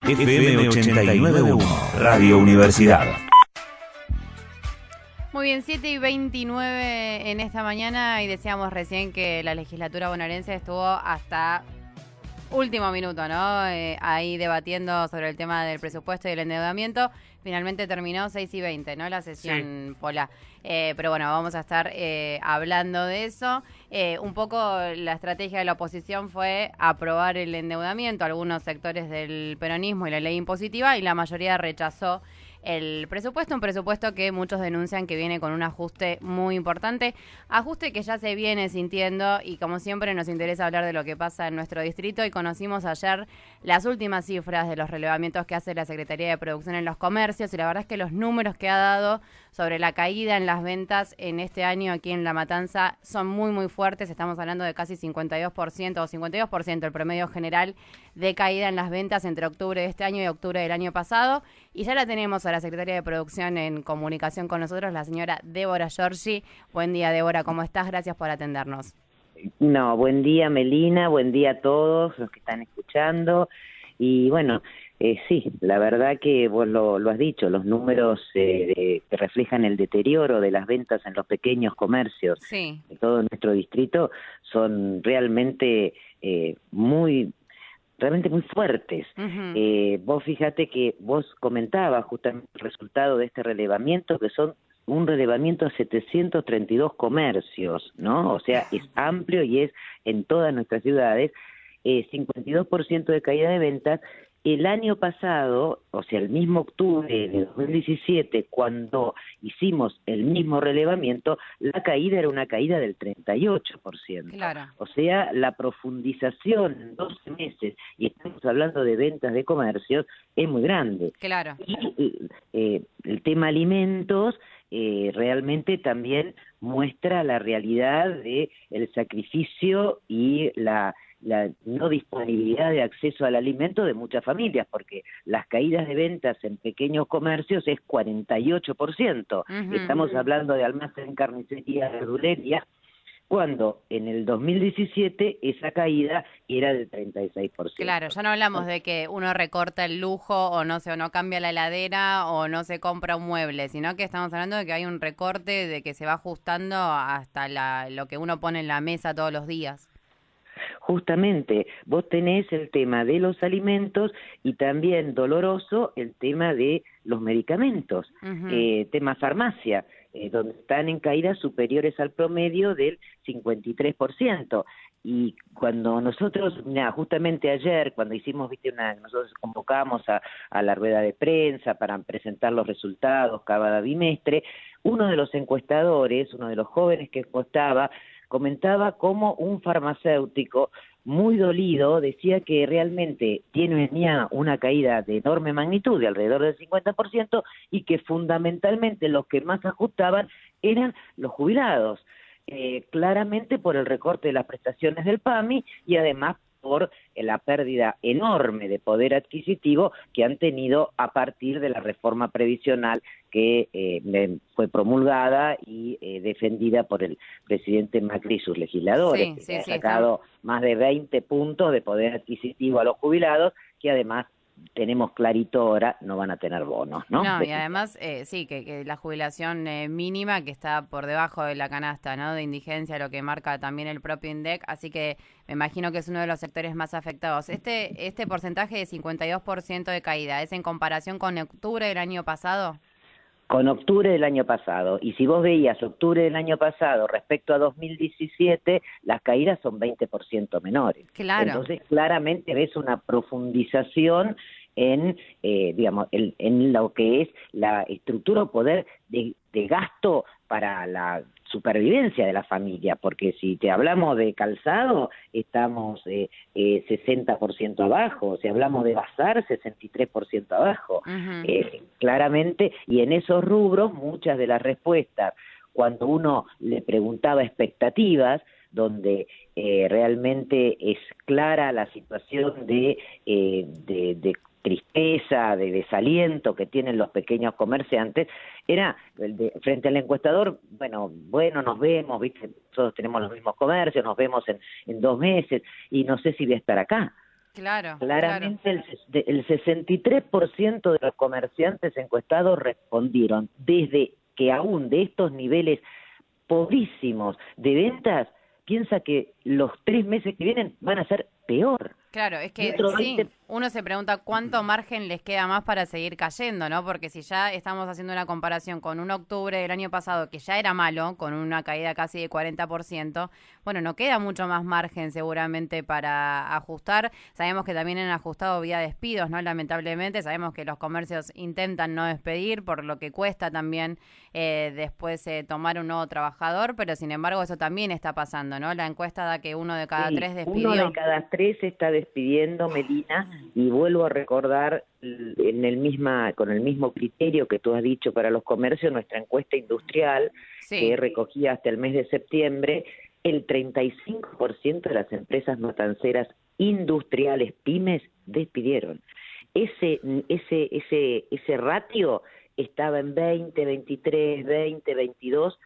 FM 89.1, Radio Universidad. Muy bien, 7:29 en esta mañana y decíamos recién que la legislatura bonaerense estuvo hasta último minuto, ¿no? Ahí debatiendo sobre el tema del presupuesto y el endeudamiento. Finalmente terminó 6:20, ¿no? La sesión, sí. Pola. Pero bueno, vamos a estar hablando de eso. Un poco la estrategia de la oposición fue aprobar el endeudamiento, algunos sectores del peronismo y la ley impositiva, y la mayoría rechazó el presupuesto, un presupuesto que muchos denuncian que viene con un ajuste muy importante, ajuste que ya se viene sintiendo, y como siempre nos interesa hablar de lo que pasa en nuestro distrito, y conocimos ayer las últimas cifras de los relevamientos que hace la Secretaría de Producción en los comercios, y la verdad es que los números que ha dado sobre la caída en las ventas en este año aquí en La Matanza son muy muy fuertes. Estamos hablando de casi 52% o 52% el promedio general de caída en las ventas entre octubre de este año y octubre del año pasado, y ya la tenemos a la Secretaria de Producción en comunicación con nosotros, la señora Débora Giorgi. Buen día, Débora, ¿cómo estás? Gracias por atendernos. No, buen día, Melina, buen día a todos los que están escuchando. Y bueno, sí, la verdad que vos lo has dicho, los números que reflejan el deterioro de las ventas en los pequeños comercios, sí, de todo nuestro distrito son realmente muy fuertes. Uh-huh. Vos fíjate que vos comentabas justamente el resultado de este relevamiento, que son un relevamiento a 732 comercios, ¿no? O sea, es amplio y es en todas nuestras ciudades, 52% de caída de ventas. El año pasado, o sea, el mismo octubre de 2017, cuando hicimos el mismo relevamiento, la caída era una caída del 38%. Claro. O sea, la profundización en 12 meses, y estamos hablando de ventas de comercios, es muy grande. Claro. Y el tema alimentos realmente también muestra la realidad de el sacrificio y la no disponibilidad de acceso al alimento de muchas familias, porque las caídas de ventas en pequeños comercios es 48%. Uh-huh. Estamos hablando de almacén, carnicería, verdulería, cuando en el 2017 esa caída era del 36%. Claro, ya no hablamos de que uno recorta el lujo o no cambia la heladera o no se compra un mueble, sino que estamos hablando de que hay un recorte, de que se va ajustando hasta lo que uno pone en la mesa todos los días. Justamente, vos tenés el tema de los alimentos y también doloroso el tema de los medicamentos, uh-huh. Tema farmacia, donde están en caídas superiores al promedio del 53%. Y cuando nosotros, justamente ayer, cuando hicimos, nosotros convocamos a la rueda de prensa para presentar los resultados cada bimestre, uno de los encuestadores, uno de los jóvenes que encuestaba, comentaba cómo un farmacéutico muy dolido decía que realmente tenía una caída de enorme magnitud, de alrededor del 50%, y que fundamentalmente los que más ajustaban eran los jubilados, claramente por el recorte de las prestaciones del PAMI y además por la pérdida enorme de poder adquisitivo que han tenido a partir de la reforma previsional que fue promulgada y defendida por el presidente Macri y sus legisladores, que ha sacado más de 20 puntos de poder adquisitivo a los jubilados, que además tenemos clarito ahora, no van a tener bonos, ¿no? No, y además, sí, que la jubilación mínima, que está por debajo de la canasta, ¿no?, de indigencia, lo que marca también el propio INDEC, así que me imagino que es uno de los sectores más afectados. Este porcentaje de 52% de caída, ¿es en comparación con octubre del año pasado? Con octubre del año pasado, y si vos veías octubre del año pasado respecto a 2017, las caídas son 20% menores. Claro. Entonces, claramente ves una profundización en, en lo que es la estructura o poder de gasto para la supervivencia de la familia, porque si te hablamos de calzado, estamos 60% abajo, si hablamos de bazar, 63% abajo. Uh-huh. Claramente, y en esos rubros, muchas de las respuestas, cuando uno le preguntaba expectativas, donde realmente es clara la situación de tristeza, de desaliento que tienen los pequeños comerciantes, era frente al encuestador, bueno, nos vemos, ¿viste? Todos tenemos los mismos comercios, nos vemos en 2 meses y no sé si voy a estar acá. Claro, Claramente el 63% de los comerciantes encuestados respondieron desde que aún de estos niveles pobrísimos de ventas, piensa que los 3 meses que vienen van a ser peor. Claro, es que Otro sí, 20. uno se pregunta cuánto margen les queda más para seguir cayendo, ¿no? Porque si ya estamos haciendo una comparación con un octubre del año pasado que ya era malo, con una caída casi de 40%, bueno, no queda mucho más margen seguramente para ajustar. Sabemos que también han ajustado vía despidos, ¿no? Lamentablemente, sabemos que los comercios intentan no despedir, por lo que cuesta también después tomar un nuevo trabajador, pero sin embargo eso también está pasando, ¿no? La encuesta da que uno de cada 3 despidió. Uno de cada 3 está despidiendo, Melina, y vuelvo a recordar con el mismo criterio que tú has dicho para los comercios, nuestra encuesta industrial, Sí. que recogía hasta el mes de septiembre, el 35% de las empresas matanceras industriales, pymes, despidieron. Ese ratio estaba en 20, 23, 20, 22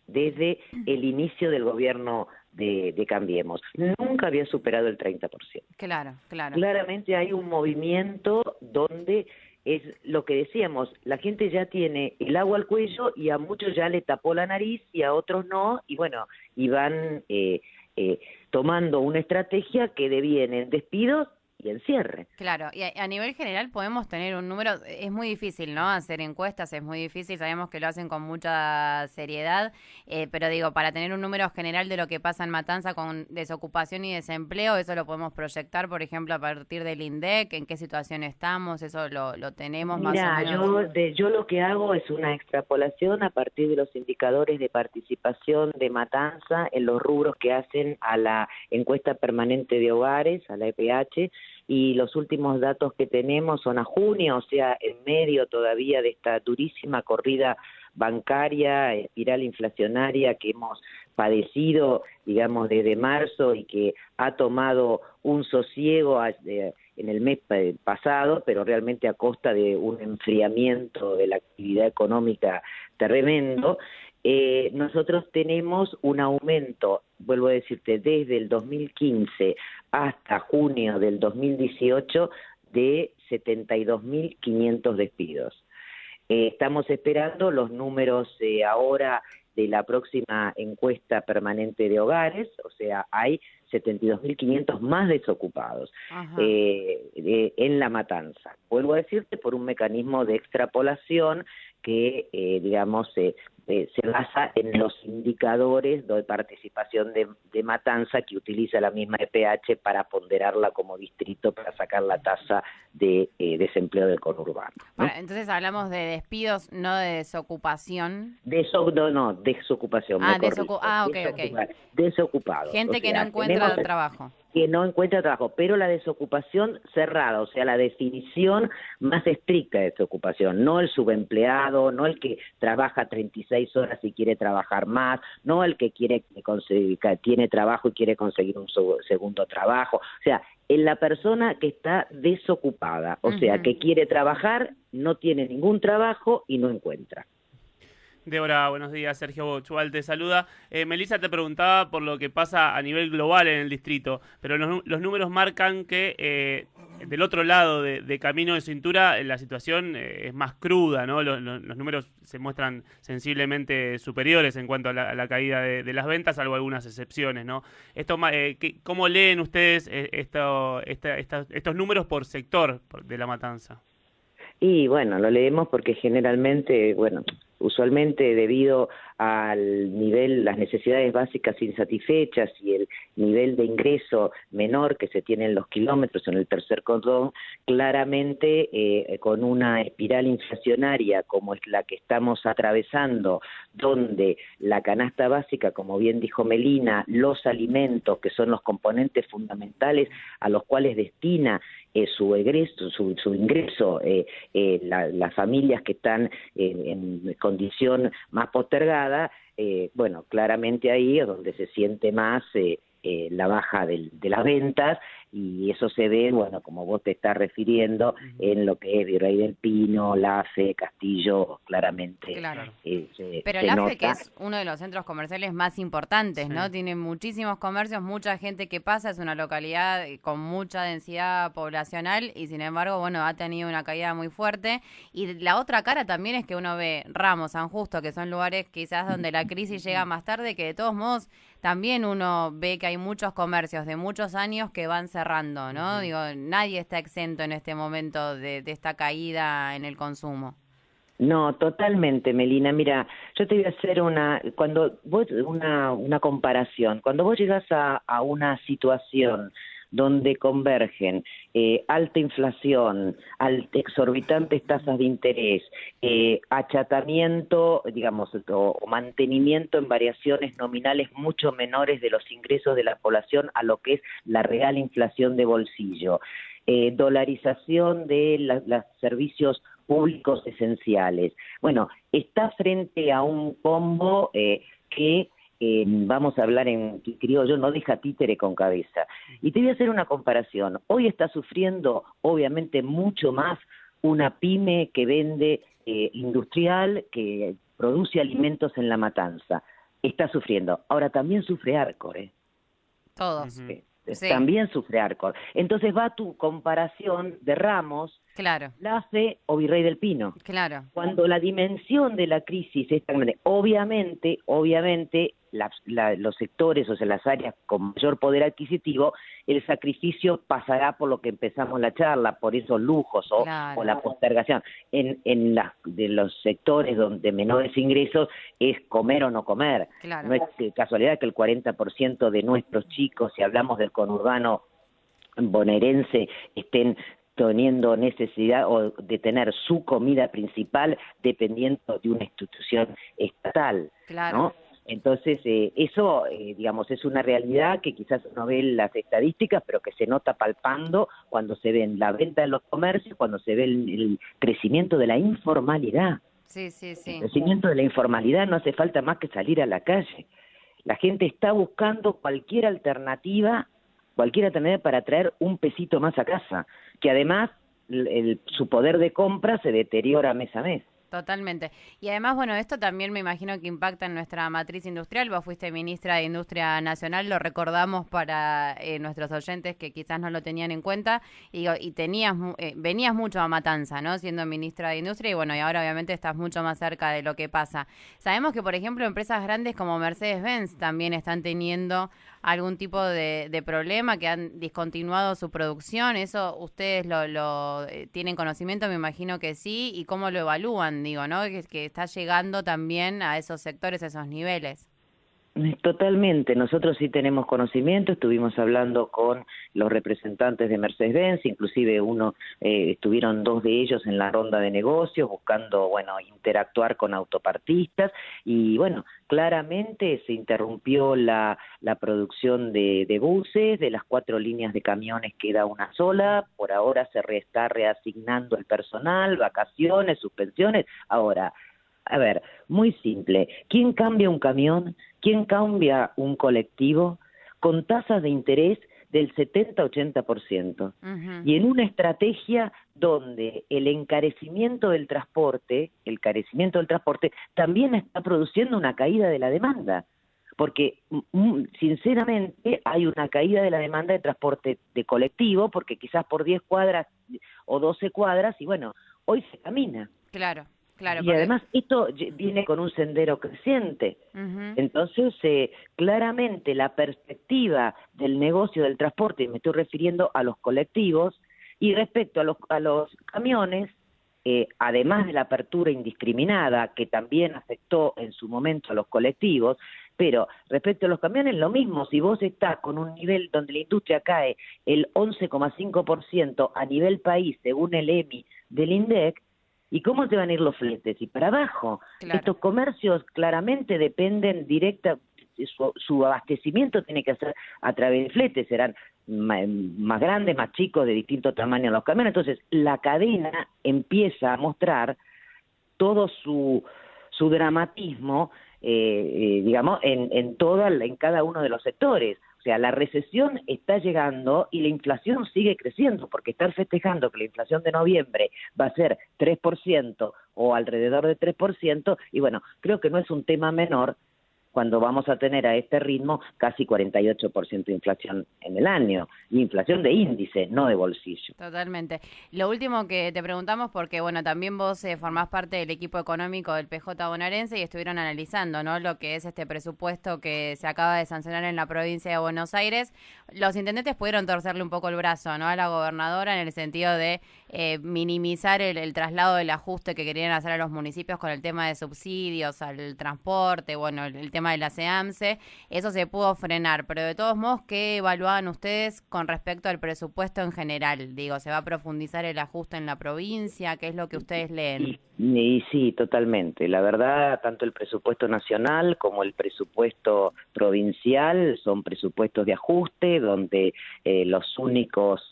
desde el inicio del gobierno de Cambiemos. Nunca había superado el 30%. Claro. Claramente hay un movimiento donde es lo que decíamos, la gente ya tiene el agua al cuello y a muchos ya le tapó la nariz y a otros no, y bueno, y van tomando una estrategia que deviene en despidos y en cierre. Claro, y a nivel general podemos tener un número, es muy difícil, ¿no? Hacer encuestas es muy difícil, sabemos que lo hacen con mucha seriedad, pero digo, para tener un número general de lo que pasa en Matanza con desocupación y desempleo, eso lo podemos proyectar, por ejemplo, a partir del INDEC, en qué situación estamos, eso lo tenemos más o menos. Yo lo que hago es una extrapolación a partir de los indicadores de participación de Matanza en los rubros que hacen a la encuesta permanente de hogares, a la EPH, y los últimos datos que tenemos son a junio, o sea, en medio todavía de esta durísima corrida bancaria, espiral inflacionaria que hemos padecido, digamos, desde marzo y que ha tomado un sosiego en el mes pasado, pero realmente a costa de un enfriamiento de la actividad económica tremendo. Nosotros tenemos un aumento, vuelvo a decirte, desde el 2015 hasta junio del 2018 de 72.500 despidos. Estamos esperando los números ahora de la próxima encuesta permanente de hogares, o sea, hay 72.500 más desocupados en La Matanza. Vuelvo a decirte, por un mecanismo de extrapolación que, digamos, se basa en los indicadores de participación de Matanza, que utiliza la misma EPH para ponderarla como distrito para sacar la tasa de desempleo del conurbano, ¿no? Bueno, entonces hablamos de despidos, no de desocupación. Desocupación. Desocupados. Gente que no encuentra trabajo. Que no encuentra trabajo, pero la desocupación cerrada, o sea, la definición más estricta de desocupación, no el subempleado, no el que trabaja 36 horas y quiere trabajar más, no el que tiene trabajo y quiere conseguir un segundo trabajo, o sea, en la persona que está desocupada, o sea, que quiere trabajar, no tiene ningún trabajo y no encuentra. Débora, buenos días. Sergio Chuval te saluda. Melissa te preguntaba por lo que pasa a nivel global en el distrito, pero los números marcan que del otro lado de Camino de Cintura la situación es más cruda, ¿no? Los números se muestran sensiblemente superiores en cuanto a la caída de las ventas, salvo algunas excepciones, ¿no? ¿Cómo leen ustedes estos números por sector de La Matanza? Y bueno, lo leemos porque generalmente, usualmente debido al nivel, las necesidades básicas insatisfechas y el nivel de ingreso menor que se tiene en los kilómetros en el tercer cordón, claramente con una espiral inflacionaria como es la que estamos atravesando, donde la canasta básica, como bien dijo Melina, los alimentos, que son los componentes fundamentales a los cuales destina su ingreso, las familias que están en condición más postergada, claramente ahí es donde se siente más la baja de las ventas, y eso se ve, bueno, como vos te estás refiriendo, en lo que es Virrey del Pino, Lafe, Castillo, claramente. Claro. Se Pero el AFE, que nota. es uno de los centros comerciales más importantes, Sí. ¿no? Tiene muchísimos comercios, mucha gente que pasa, es una localidad con mucha densidad poblacional y sin embargo, bueno, ha tenido una caída muy fuerte. Y la otra cara también es que uno ve Ramos, San Justo, que son lugares quizás donde la crisis llega más tarde, que de todos modos también uno ve que hay muchos comercios de muchos años que van cerrando, ¿no? Digo, nadie está exento en este momento de esta caída en el consumo. No, totalmente, Melina. Mira, yo te voy a hacer una comparación. Cuando vos llegas a una situación donde convergen alta inflación, exorbitantes tasas de interés, achatamiento, digamos, o mantenimiento en variaciones nominales mucho menores de los ingresos de la población a lo que es la real inflación de bolsillo, dolarización de los servicios públicos esenciales. Bueno, está frente a un combo que vamos a hablar en criollo, no deja títere con cabeza. Y te voy a hacer una comparación. Hoy está sufriendo, obviamente, mucho más una pyme que vende industrial, que produce alimentos en La Matanza. Está sufriendo. Ahora también sufre Arcor, Todos. Sí. También sufre Arcor. Entonces va tu comparación de Ramos, Claro, Lafe o Virrey del Pino. claro. Cuando la dimensión de la crisis es tan grande, obviamente, los sectores, o sea, las áreas con mayor poder adquisitivo, el sacrificio pasará por lo que empezamos la charla, por esos lujos Claro. o la postergación. De los sectores donde menores ingresos es comer o no comer. Claro. No es casualidad que el 40% de nuestros chicos, si hablamos del conurbano bonaerense, estén teniendo necesidad o de tener su comida principal dependiendo de una institución estatal, Claro. ¿no? Entonces, eso, digamos, es una realidad que quizás no ve las estadísticas, pero que se nota palpando cuando se ven la venta en los comercios, cuando se ve el crecimiento de la informalidad. Sí, sí, sí. El crecimiento de la informalidad, no hace falta más que salir a la calle. La gente está buscando cualquier alternativa para traer un pesito más a casa, que además su poder de compra se deteriora mes a mes. Totalmente. Y además, bueno, esto también me imagino que impacta en nuestra matriz industrial. Vos fuiste ministra de Industria Nacional, lo recordamos para nuestros oyentes que quizás no lo tenían en cuenta. Y venías mucho a Matanza, ¿no? Siendo ministra de Industria y bueno, y ahora obviamente estás mucho más cerca de lo que pasa. Sabemos que, por ejemplo, empresas grandes como Mercedes-Benz también están teniendo algún tipo de problema, que han discontinuado su producción. ¿Eso ustedes lo tienen conocimiento? Me imagino que sí. ¿Y cómo lo evalúan? Digo, ¿no? Que está llegando también a esos sectores, a esos niveles. Totalmente, nosotros sí tenemos conocimiento, estuvimos hablando con los representantes de Mercedes-Benz, inclusive estuvieron 2 de ellos en la ronda de negocios buscando, bueno, interactuar con autopartistas y bueno, claramente se interrumpió la producción de buses, de las 4 líneas de camiones queda una sola, por ahora se está reasignando el personal, vacaciones, suspensiones, ahora... A ver, muy simple. ¿Quién cambia un camión? ¿Quién cambia un colectivo? Con tasas de interés del 70-80%. Uh-huh. Y en una estrategia donde el encarecimiento del transporte también está produciendo una caída de la demanda. Porque, sinceramente, hay una caída de la demanda de transporte de colectivo, porque quizás por 10 cuadras o 12 cuadras, y bueno, hoy se camina. Claro. Claro, y además esto viene con un sendero creciente. Uh-huh. Entonces, claramente la perspectiva del negocio del transporte, y me estoy refiriendo a los colectivos, y respecto a los camiones, además de la apertura indiscriminada, que también afectó en su momento a los colectivos, pero respecto a los camiones, lo mismo, si vos estás con un nivel donde la industria cae el 11,5% a nivel país, según el EMI del INDEC, ¿y cómo te van a ir los fletes? Y para abajo. Claro. Estos comercios claramente dependen su abastecimiento tiene que ser a través de fletes, serán más grandes, más chicos, de distinto tamaño los camiones. Entonces, la cadena empieza a mostrar todo su dramatismo, digamos, en cada uno de los sectores. O sea, la recesión está llegando y la inflación sigue creciendo, porque estar festejando que la inflación de noviembre va a ser 3% o alrededor de 3%, y bueno, creo que no es un tema menor cuando vamos a tener a este ritmo casi 48% de inflación en el año, y inflación de índice, no de bolsillo. Totalmente. Lo último que te preguntamos, porque bueno, también vos formás parte del equipo económico del PJ bonaerense y estuvieron analizando, ¿no?, lo que es este presupuesto que se acaba de sancionar en la provincia de Buenos Aires. Los intendentes pudieron torcerle un poco el brazo, ¿no?, a la gobernadora, en el sentido de minimizar el traslado del ajuste que querían hacer a los municipios con el tema de subsidios al transporte, bueno, el tema de la SEAMSE. Eso se pudo frenar, pero de todos modos, ¿qué evaluaban ustedes con respecto al presupuesto en general? Digo, ¿se va a profundizar el ajuste en la provincia? ¿Qué es lo que ustedes leen? Y sí, totalmente. La verdad, tanto el presupuesto nacional como el presupuesto provincial son presupuestos de ajuste, donde los únicos,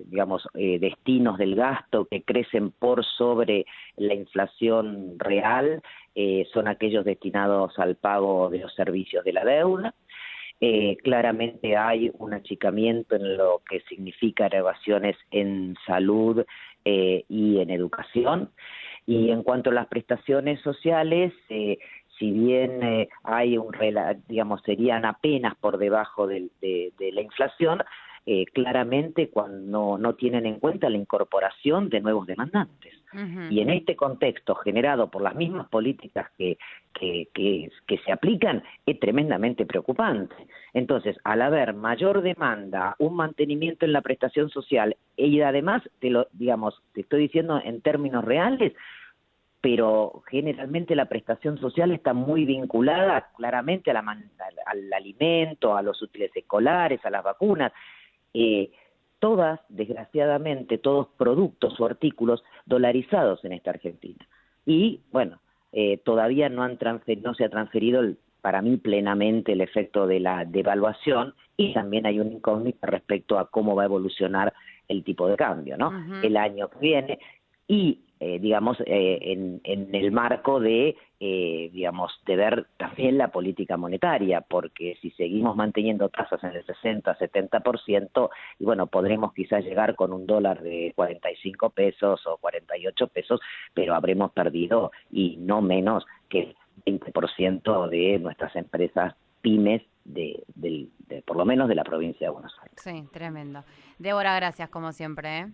digamos, destinos del gasto que crecen por sobre la inflación real son aquellos destinados al pago de los servicios de la deuda. Claramente hay un achicamiento en lo que significa erogaciones en salud y en educación. Y en cuanto a las prestaciones sociales, si bien hay digamos, serían apenas por debajo de la inflación, claramente cuando no tienen en cuenta la incorporación de nuevos demandantes. Uh-huh. Y en este contexto generado por las mismas políticas que se aplican, es tremendamente preocupante. Entonces, al haber mayor demanda, un mantenimiento en la prestación social, y además, te estoy diciendo en términos reales, pero generalmente la prestación social está muy vinculada claramente al alimento, a los útiles escolares, a las vacunas. Todas, desgraciadamente, todos productos o artículos dolarizados en esta Argentina. Y, bueno, todavía no se ha transferido, para mí, plenamente el efecto de la devaluación, y también hay una incógnita respecto a cómo va a evolucionar el tipo de cambio, ¿no? Uh-huh. El año que viene, y en el marco de ver también la política monetaria, porque si seguimos manteniendo tasas en el 60-70%, y bueno, podremos quizás llegar con un dólar de 45 pesos o 48 pesos, pero habremos perdido y no menos que el 20% de nuestras empresas pymes, por lo menos de la provincia de Buenos Aires. Sí, tremendo. Débora, gracias como siempre,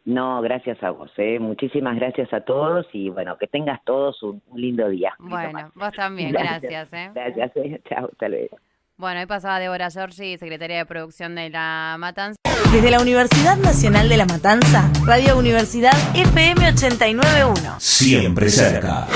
No, gracias a vos, muchísimas gracias a todos, y bueno, que tengas todos un lindo día. Bueno, vos también, gracias. Gracias, chao, hasta luego. Bueno, hoy pasaba Débora Giorgi, secretaria de producción de La Matanza. Desde la Universidad Nacional de La Matanza, Radio Universidad FM 89.1. Siempre cerca.